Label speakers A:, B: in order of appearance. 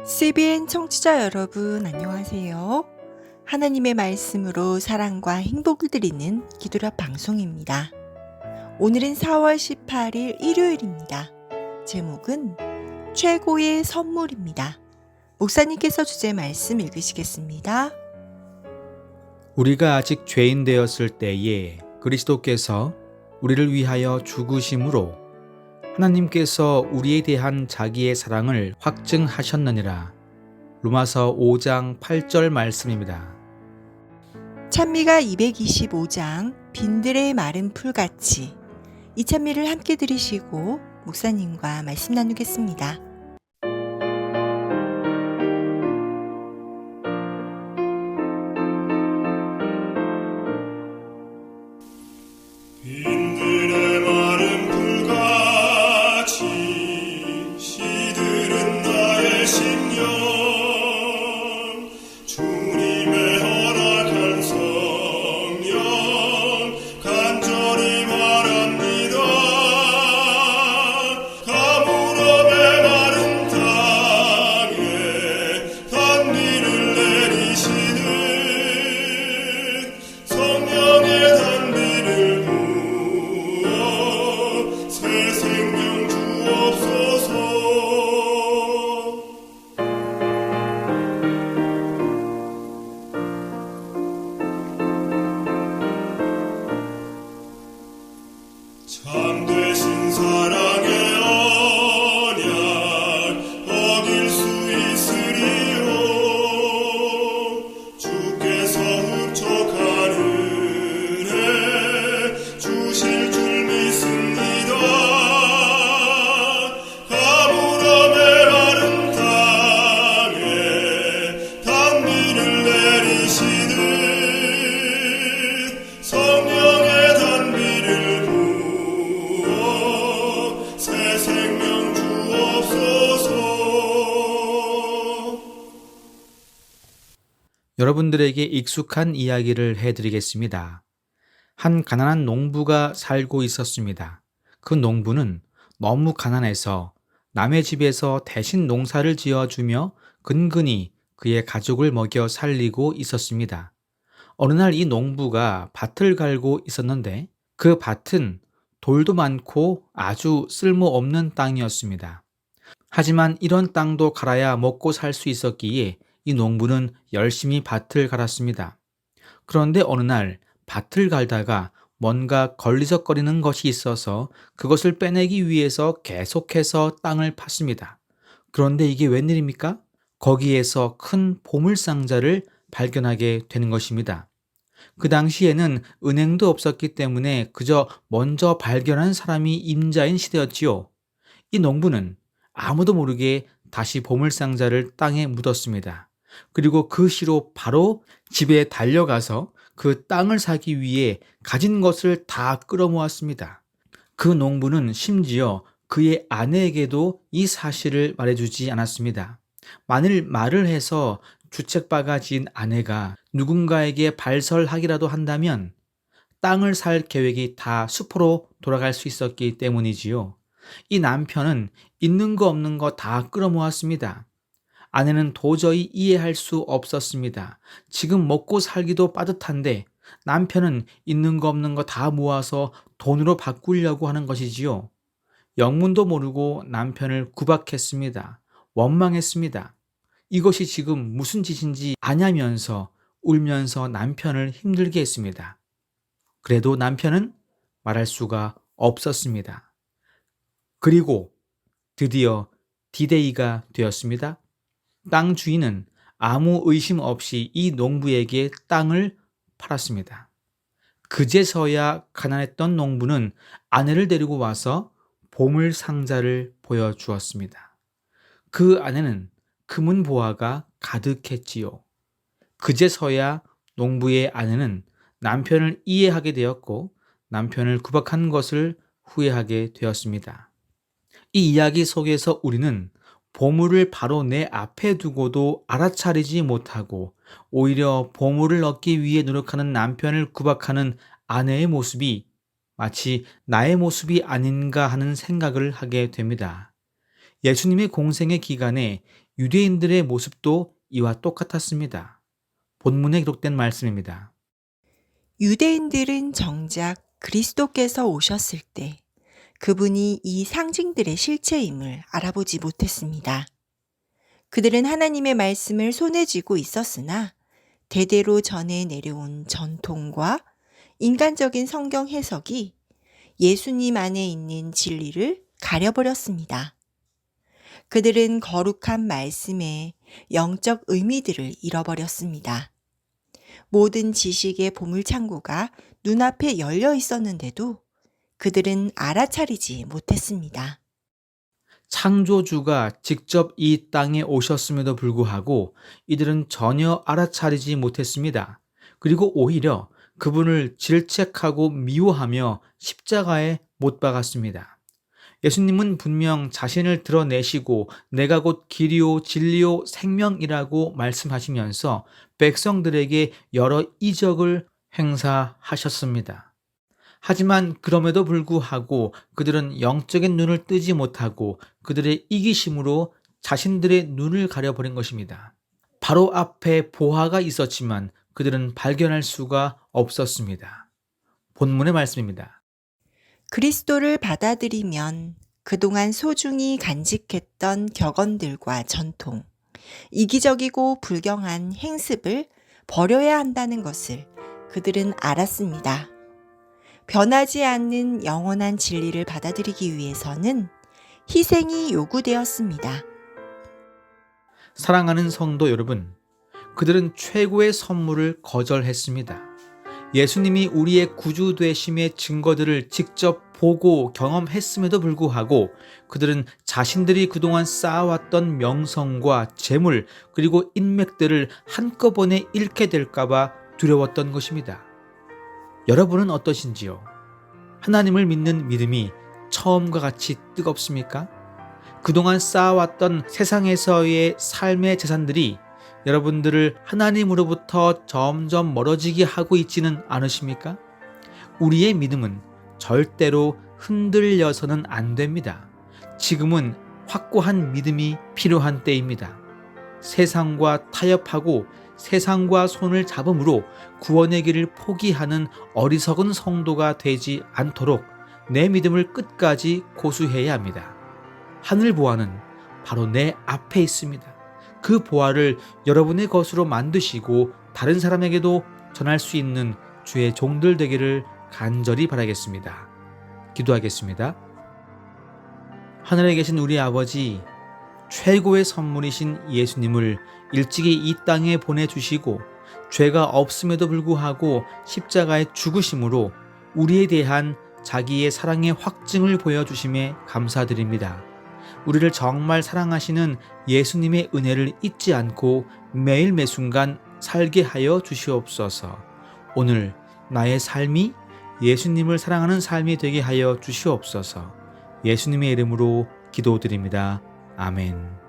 A: CBN 청취자 여러분, 안녕하세요. 하나님의 말씀으로 사랑과 행복을 드리는 기도랍 방송입니다. 오늘은 4월 18일 일요일입니다. 제목은 최고의 선물입니다. 목사님께서 주제 말씀 읽으시겠습니다.
B: 우리가 아직 죄인 되었을 때에 그리스도께서 우리를 위하여 죽으심으로 하나님께서 우리에 대한 자기의 사랑을 확증하셨느니라. 로마서 5장 8절 말씀입니다.
A: 찬미가 225장 빈들의 마른 풀같이, 이 찬미를 함께 들으시고 목사님과 말씀 나누겠습니다.
C: 빈들의 마른 풀같이 시들은 나의 심령, 주님의 허락한 성령 간절히 바랍니다. 가물음의 마른 땅에 단비를 내리시듯 성령의 단비를 부어 새 생명 주옵소서. 참되신 사랑의 언약 어길 수 있으리요. 주께서 흡족한 은혜 주실 줄 믿습니다. 가물음의 마른 땅에 단비를 내리시듯 성령의 단비를 부어 새 생명 주옵소서.
B: 여러분들에게 익숙한 이야기를 해드리겠습니다. 한 가난한 농부가 살고 있었습니다. 그 농부는 너무 가난해서 남의 집에서 대신 농사를 지어주며 근근히 그의 가족을 먹여 살리고 있었습니다. 어느 날 이 농부가 밭을 갈고 있었는데 그 밭은 돌도 많고 아주 쓸모없는 땅이었습니다. 하지만 이런 땅도 갈아야 먹고 살 수 있었기에 이 농부는 열심히 밭을 갈았습니다. 그런데 어느 날 밭을 갈다가 뭔가 걸리적거리는 것이 있어서 그것을 빼내기 위해서 계속해서 땅을 팠습니다. 그런데 이게 웬일입니까? 거기에서 큰 보물상자를 발견하게 되는 것입니다. 그 당시에는 은행도 없었기 때문에 그저 먼저 발견한 사람이 임자인 시대였지요. 이 농부는 아무도 모르게 다시 보물상자를 땅에 묻었습니다. 그리고 그 시로 바로 집에 달려가서 그 땅을 사기 위해 가진 것을 다 끌어모았습니다. 그 농부는 심지어 그의 아내에게도 이 사실을 말해주지 않았습니다. 만일 말을 해서 주책바가 지은 아내가 누군가에게 발설하기라도 한다면 땅을 살 계획이 다 수포로 돌아갈 수 있었기 때문이지요. 이 남편은 있는 거 없는 거 다 끌어모았습니다. 아내는 도저히 이해할 수 없었습니다. 지금 먹고 살기도 빠듯한데 남편은 있는 거 없는 거 다 모아서 돈으로 바꾸려고 하는 것이지요. 영문도 모르고 남편을 구박했습니다. 원망했습니다. 이것이 지금 무슨 짓인지 아냐면서 울면서 남편을 힘들게 했습니다. 그래도 남편은 말할 수가 없었습니다. 그리고 드디어 디데이가 되었습니다. 땅 주인은 아무 의심 없이 이 농부에게 땅을 팔았습니다. 그제서야 가난했던 농부는 아내를 데리고 와서 보물 상자를 보여주었습니다. 그 안에는 금은 보화가 가득했지요. 그제서야 농부의 아내는 남편을 이해하게 되었고 남편을 구박한 것을 후회하게 되었습니다. 이 이야기 속에서 우리는 보물을 바로 내 앞에 두고도 알아차리지 못하고 오히려 보물을 얻기 위해 노력하는 남편을 구박하는 아내의 모습이 마치 나의 모습이 아닌가 하는 생각을 하게 됩니다. 예수님의 공생의 기간에 유대인들의 모습도 이와 똑같았습니다. 본문에 기록된 말씀입니다.
A: 유대인들은 정작 그리스도께서 오셨을 때 그분이 이 상징들의 실체임을 알아보지 못했습니다. 그들은 하나님의 말씀을 손에 쥐고 있었으나 대대로 전해 내려온 전통과 인간적인 성경 해석이 예수님 안에 있는 진리를 가려버렸습니다. 그들은 거룩한 말씀의 영적 의미들을 잃어버렸습니다. 모든 지식의 보물창고가 눈앞에 열려 있었는데도 그들은 알아차리지 못했습니다.
B: 창조주가 직접 이 땅에 오셨음에도 불구하고 이들은 전혀 알아차리지 못했습니다. 그리고 오히려 그분을 질책하고 미워하며 십자가에 못 박았습니다. 예수님은 분명 자신을 드러내시고 내가 곧 길이요 진리요 생명이라고 말씀하시면서 백성들에게 여러 이적을 행사하셨습니다. 하지만 그럼에도 불구하고 그들은 영적인 눈을 뜨지 못하고 그들의 이기심으로 자신들의 눈을 가려버린 것입니다. 바로 앞에 보화가 있었지만 그들은 발견할 수가 없었습니다. 본문의 말씀입니다.
A: 그리스도를 받아들이면 그동안 소중히 간직했던 격언들과 전통, 이기적이고 불경한 행습을 버려야 한다는 것을 그들은 알았습니다. 변하지 않는 영원한 진리를 받아들이기 위해서는 희생이 요구되었습니다.
B: 사랑하는 성도 여러분, 그들은 최고의 선물을 거절했습니다. 예수님이 우리의 구주 되심의 증거들을 직접 보고 경험했음에도 불구하고 그들은 자신들이 그동안 쌓아왔던 명성과 재물 그리고 인맥들을 한꺼번에 잃게 될까봐 두려웠던 것입니다. 여러분은 어떠신지요? 하나님을 믿는 믿음이 처음과 같이 뜨겁습니까? 그동안 쌓아왔던 세상에서의 삶의 재산들이 여러분들을 하나님으로부터 점점 멀어지게 하고 있지는 않으십니까? 우리의 믿음은 절대로 흔들려서는 안 됩니다. 지금은 확고한 믿음이 필요한 때입니다. 세상과 타협하고 세상과 손을 잡음으로 구원의 길을 포기하는 어리석은 성도가 되지 않도록 내 믿음을 끝까지 고수해야 합니다. 하늘 보화는 바로 내 앞에 있습니다. 그 보화를 여러분의 것으로 만드시고 다른 사람에게도 전할 수 있는 주의 종들 되기를 간절히 바라겠습니다. 기도하겠습니다. 하늘에 계신 우리 아버지, 최고의 선물이신 예수님을 일찍이 이 땅에 보내주시고 죄가 없음에도 불구하고 십자가의 죽으심으로 우리에 대한 자기의 사랑의 확증을 보여주심에 감사드립니다. 우리를 정말 사랑하시는 예수님의 은혜를 잊지 않고 매일 매순간 살게 하여 주시옵소서. 오늘 나의 삶이 예수님을 사랑하는 삶이 되게 하여 주시옵소서. 예수님의 이름으로 기도드립니다. 아멘.